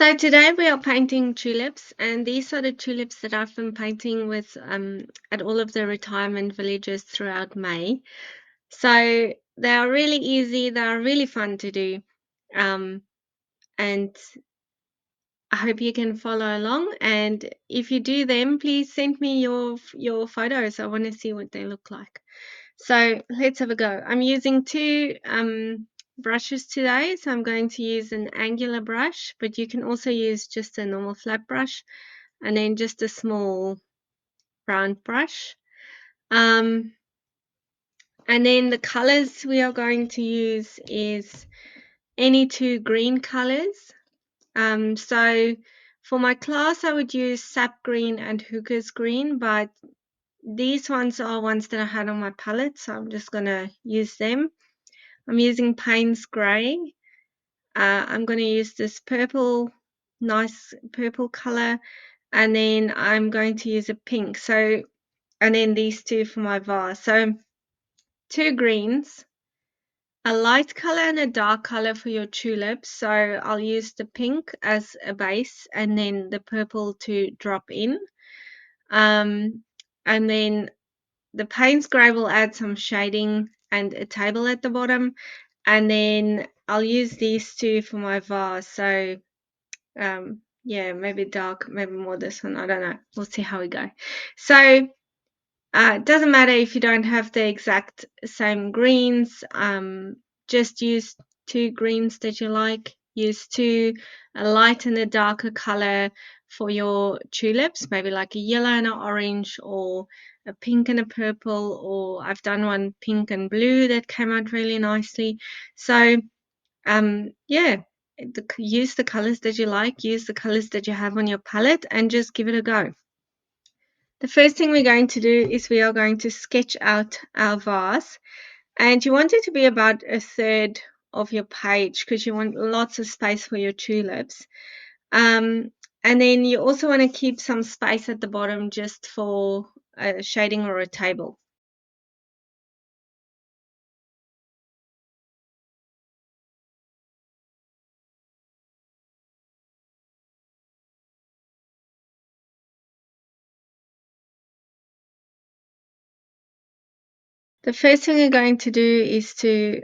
So today we are painting tulips, and these are the tulips that I've been painting with at all of the retirement villages throughout May. So they are really easy, they are really fun to do, um, and I hope you can follow along. And if you do them, please send me your photos. I want to see what they look like. So let's have a go. I'm using two brushes today. So I'm going to use an angular brush, but you can also use just a normal flat brush and then just a small round brush. Um, and then the colors we are going to use is any two green colors. So for my class, I would use sap green and hookah's green, but these ones are ones that I had on my palette, so I'm just going to use them. I'm using Payne's Grey. I'm going to use this purple, nice purple color, and then I'm going to use a pink. So, and then these two for my vase. So, two greens, a light color and a dark color for your tulips. So, I'll use the pink as a base and then the purple to drop in. And then the Payne's Grey will add some shading and a table at the bottom. And then I'll use these two for my vase. So yeah, maybe dark, maybe more this one. I don't know. We'll see how we go. So it doesn't matter if you don't have the exact same greens. Just use two greens that you like. Use two, a light and a darker color for your tulips, maybe like a yellow and an orange, or a pink and a purple, or I've done one pink and blue that came out really nicely. So yeah, use the colors that you like, use the colors that you have on your palette, and just give it a go. The first thing we're going to do is we are going to sketch out our vase, and you want it to be about a third of your page because you want lots of space for your tulips. And then you also want to keep some space at the bottom just for a shading or a table. The first thing we're going to do is to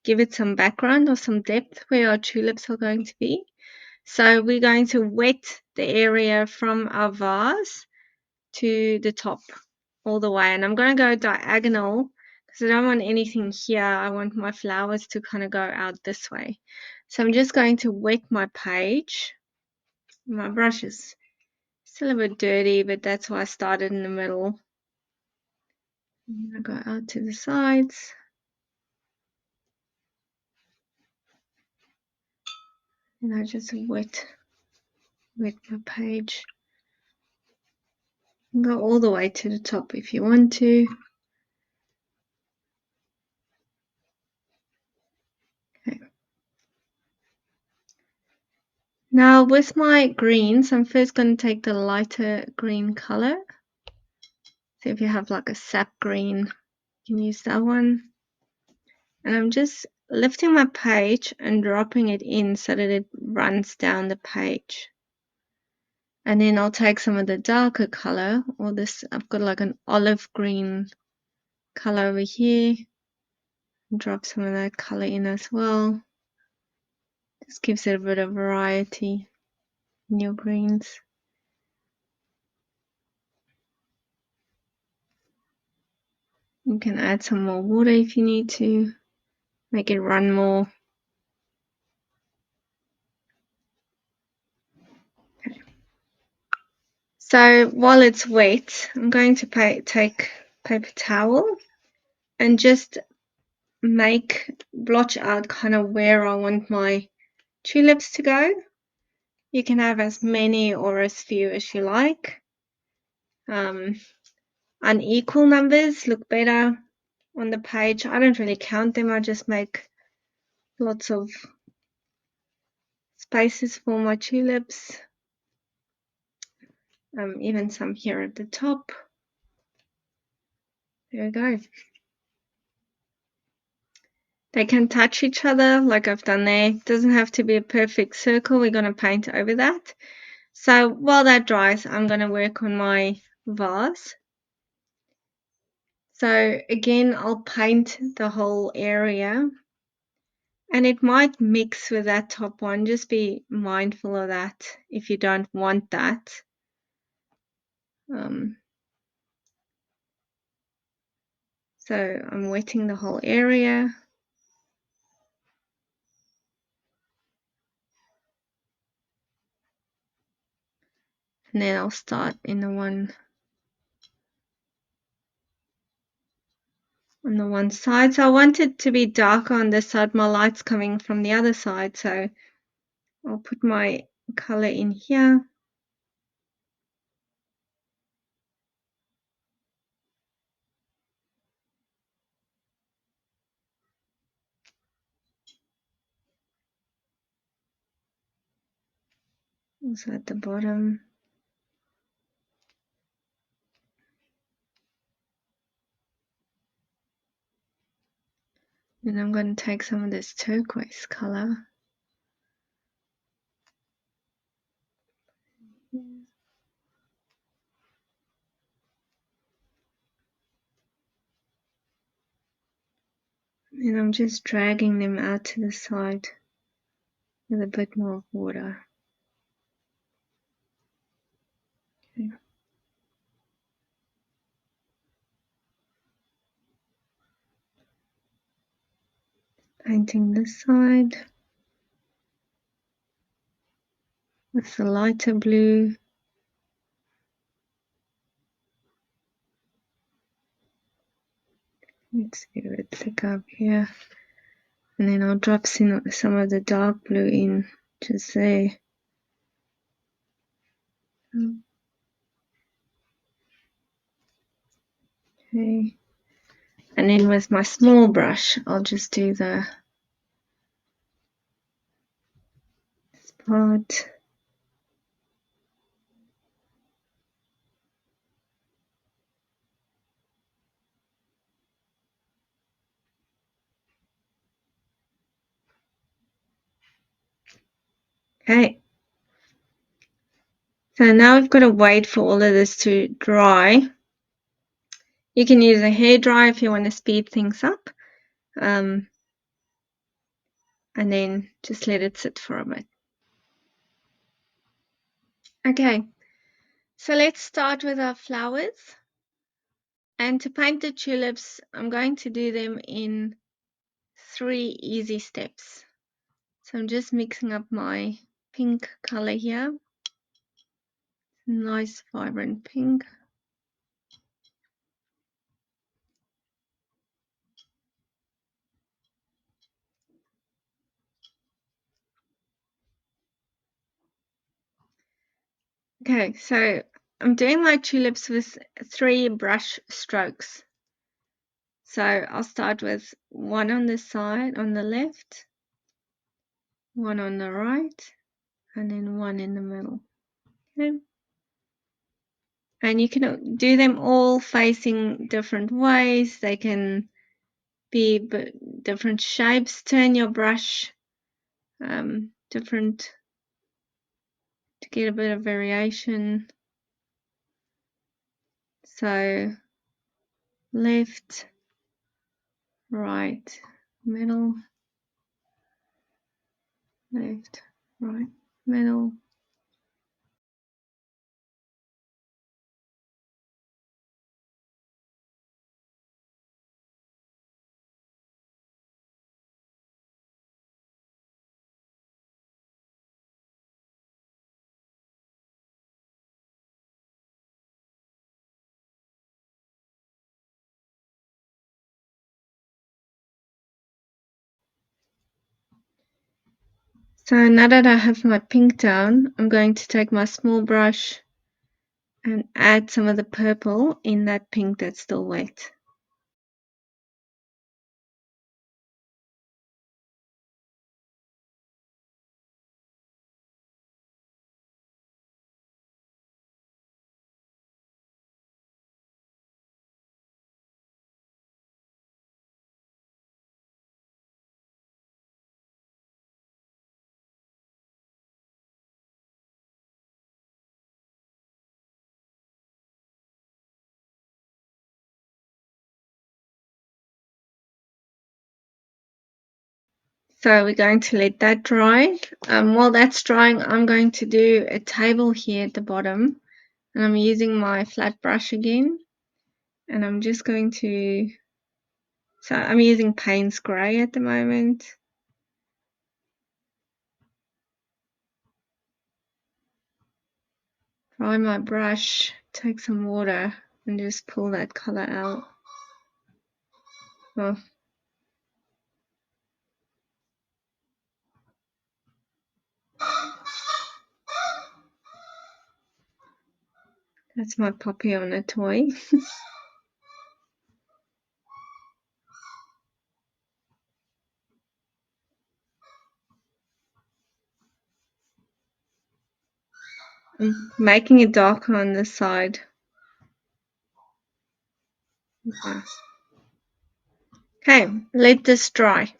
give it some background or some depth where our tulips are going to be. So we're going to wet the area from our vase to the top all the way. And I'm going to go diagonal because I don't want anything here. I want my flowers to kind of go out this way. So I'm just going to wet my page. My brush is still a bit dirty, but that's why I started in the middle. I'm going to go out to the sides. And I just wet my page. Go all the way to the top if you want to. Okay. Now with my greens, I'm first going to take the lighter green color. So if you have like a sap green, you can use that one. And I'm just lifting my page and dropping it in so that it runs down the page. And then I'll take some of the darker color, or this, I've got like an olive green color over here. Drop some of that color in as well. Just gives it a bit of variety in your greens. You can add some more water if you need to, make it run more. Okay. So while it's wet, I'm going to take paper towel and just blotch out kind of where I want my tulips to go. You can have as many or as few as you like. Unequal numbers look better on the page. I don't really count them. I just make lots of spaces for my tulips. Even some here at the top. There we go. They can touch each other like I've done there. It doesn't have to be a perfect circle. We're going to paint over that. So while that dries, I'm going to work on my vase. So again, I'll paint the whole area. And it might mix with that top one. Just be mindful of that if you don't want that. So I'm wetting the whole area. And then I'll start in the one on the one side. So I want it to be darker on this side. My light's coming from the other side. So I'll put my color in here. Also at the bottom. Then I'm going to take some of this turquoise color. And I'm just dragging them out to the side with a bit more water. Okay. Painting this side with the lighter blue. Let's see what it's thick up here. And then I'll drop some of the dark blue in just there. Okay. And then with my small brush, I'll just do this part. Okay. So now I've got to wait for all of this to dry. You can use a hairdryer if you want to speed things up. And then just let it sit for a bit. Okay, so let's start with our flowers. And to paint the tulips, I'm going to do them in 3 easy steps. So I'm just mixing up my pink color here. Nice vibrant pink. Okay, so I'm doing my tulips with 3 brush strokes. So I'll start with one on this side, on the left, one on the right, and then one in the middle. Okay. And you can do them all facing different ways. They can be different shapes. Turn your brush different to get a bit of variation. So left, right, middle, left, right, middle. So now that I have my pink down, I'm going to take my small brush and add some of the purple in that pink that's still wet. So we're going to let that dry. While that's drying, I'm going to do a table here at the bottom, and I'm using my flat brush again, and I'm just going to, so I'm using Payne's Grey at the moment. Dry my brush, take some water, and just pull that color out. Oh. That's my puppy on a toy. I'm making it darker on this side. Okay, let this dry.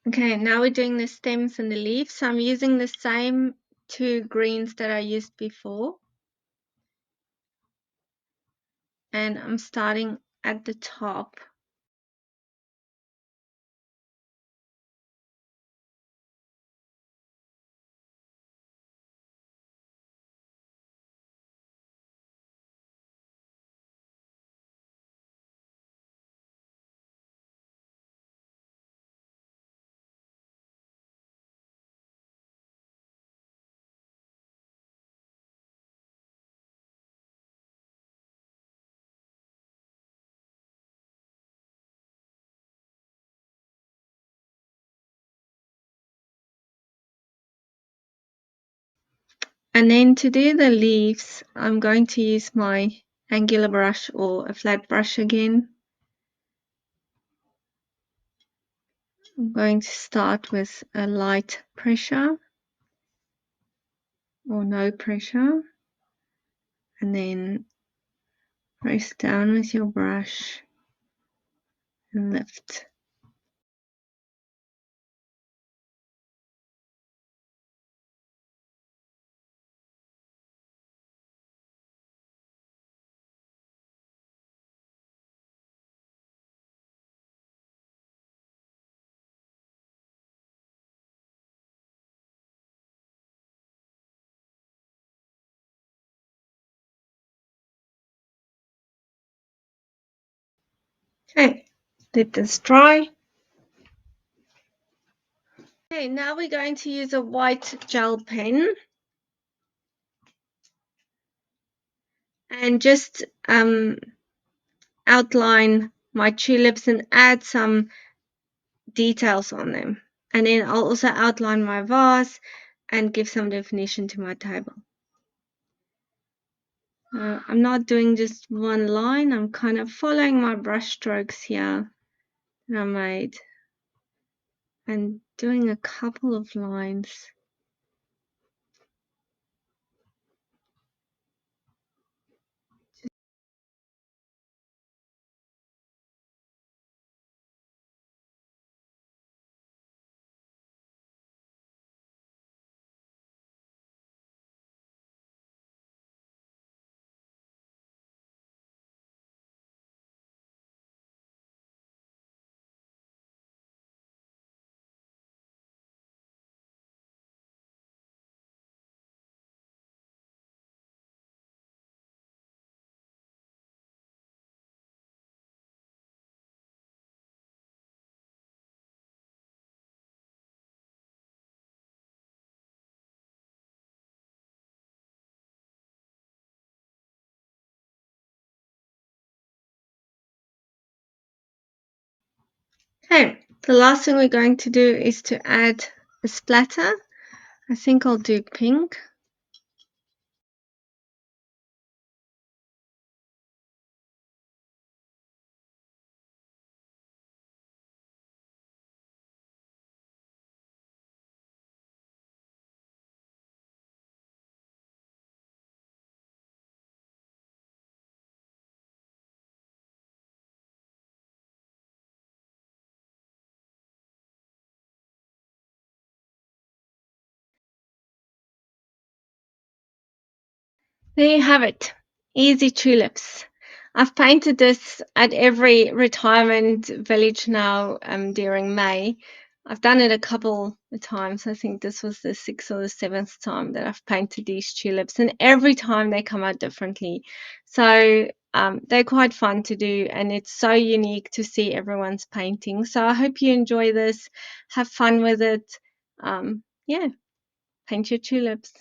Okay, now we're doing the stems and the leaves. So I'm using the same two greens that I used before. And I'm starting at the top. And then to do the leaves, I'm going to use my angular brush or a flat brush again. I'm going to start with a light pressure or no pressure, and then press down with your brush and lift. Okay, let this dry. Okay, now we're going to use a white gel pen and just outline my tulips and add some details on them. And then I'll also outline my vase and give some definition to my table. I'm not doing just one line, I'm kind of following my brush strokes here that I made and doing a couple of lines. Okay, the last thing we're going to do is to add a splatter. I think I'll do pink. There you have it, easy tulips. I've painted this at every retirement village now during May. I've done it a couple of times. I think this was the 6th or the 7th time that I've painted these tulips, and every time they come out differently. So they're quite fun to do, and it's so unique to see everyone's painting. So I hope you enjoy this. Have fun with it. Yeah, paint your tulips.